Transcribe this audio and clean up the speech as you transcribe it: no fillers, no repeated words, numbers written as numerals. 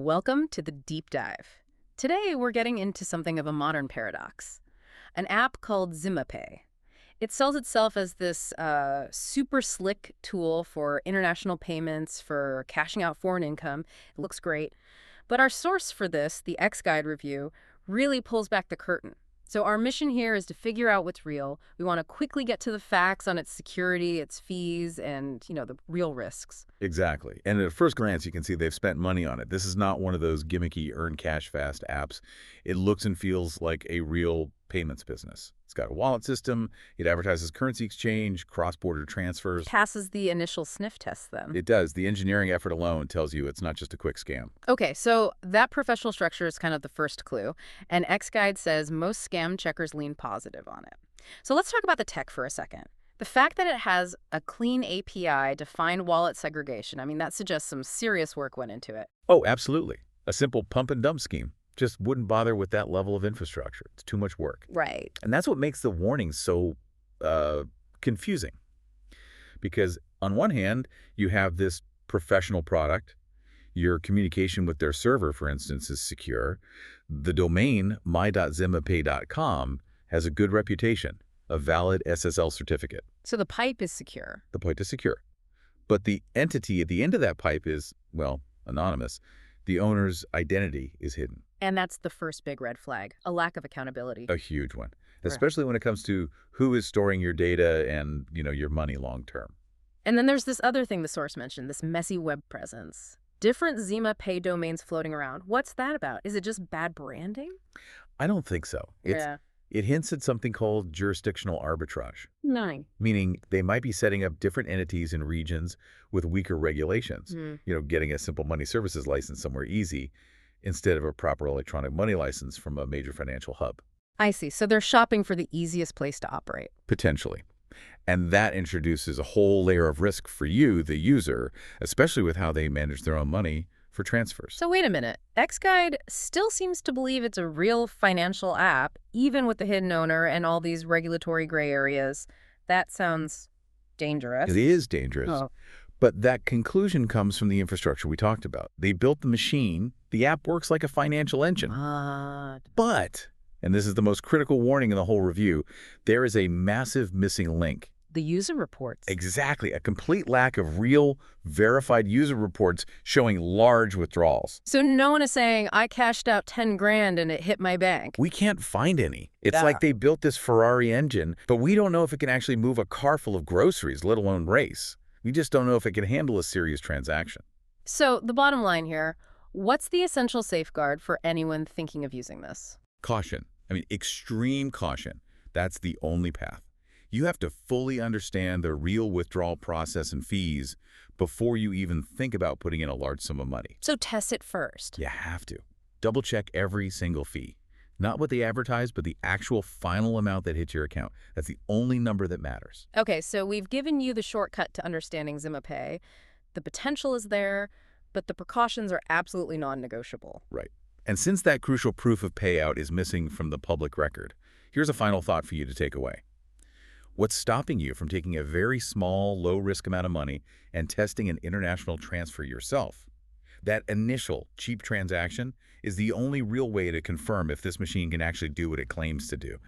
Welcome to the deep dive. Today, we're getting into something of a modern paradox, an app called ZimaPay. It sells itself as this super slick tool for international payments, for cashing out foreign income. It looks great. But our source for this, the X-Guide review, really pulls back the curtain. So our mission here is to figure out what's real. We want to quickly get to the facts on its security, its fees, and, the real risks. Exactly. And at first glance, you can see they've spent money on it. This is not one of those gimmicky earn cash fast apps. It looks and feels like a real payments business. It's got a wallet system. It advertises currency exchange, cross-border transfers. Passes the initial sniff test, then. It does. The engineering effort alone tells you it's not just a quick scam. Okay, so that professional structure is kind of the first clue, and X-Guide says most scam checkers lean positive on it. So let's talk about the tech for a second. The fact that it has a clean API, defined wallet segregation, that suggests some serious work went into it. Oh, absolutely. A simple pump and dump scheme. Just wouldn't bother with that level of infrastructure. It's too much work. Right. And that's what makes the warning so confusing. Because on one hand, you have this professional product. Your communication with their server, for instance, is secure. The domain, my.zimapay.com, has a good reputation, a valid SSL certificate. So the pipe is secure. The pipe is secure. But the entity at the end of that pipe is, well, anonymous. The owner's identity is hidden. And that's the first big red flag, a lack of accountability. A huge one, especially when it comes to who is storing your data and, your money long term. And then there's this other thing the source mentioned, this messy web presence. Different ZimaPay domains floating around. What's that about? Is it just bad branding? I don't think so. It hints at something called jurisdictional arbitrage. Nine. Meaning they might be setting up different entities in regions with weaker regulations. Getting a simple money services license somewhere easy instead of a proper electronic money license from a major financial hub. I see. So they're shopping for the easiest place to operate. Potentially. And that introduces a whole layer of risk for you, the user, especially with how they manage their own money for transfers. So wait a minute. X-Guide still seems to believe it's a real financial app, even with the hidden owner and all these regulatory gray areas. That sounds dangerous. It is dangerous. Oh. But that conclusion comes from the infrastructure we talked about. They built the machine. The app works like a financial engine. But, and this is the most critical warning in the whole review, there is a massive missing link. The user reports. Exactly. A complete lack of real, verified user reports showing large withdrawals. So no one is saying, I cashed out 10 grand and it hit my bank. We can't find any. It's like they built this Ferrari engine, but we don't know if it can actually move a car full of groceries, let alone race. We just don't know if it can handle a serious transaction. So the bottom line here, what's the essential safeguard for anyone thinking of using this? Caution. Extreme caution. That's the only path. You have to fully understand the real withdrawal process and fees before you even think about putting in a large sum of money. So test it first. You have to. Double-check every single fee. Not what they advertise, but the actual final amount that hits your account. That's the only number that matters. Okay, so we've given you the shortcut to understanding ZimaPay. The potential is there, but the precautions are absolutely non-negotiable. Right. And since that crucial proof of payout is missing from the public record, here's a final thought for you to take away. What's stopping you from taking a very small, low-risk amount of money and testing an international transfer yourself? That initial, cheap transaction is the only real way to confirm if this machine can actually do what it claims to do.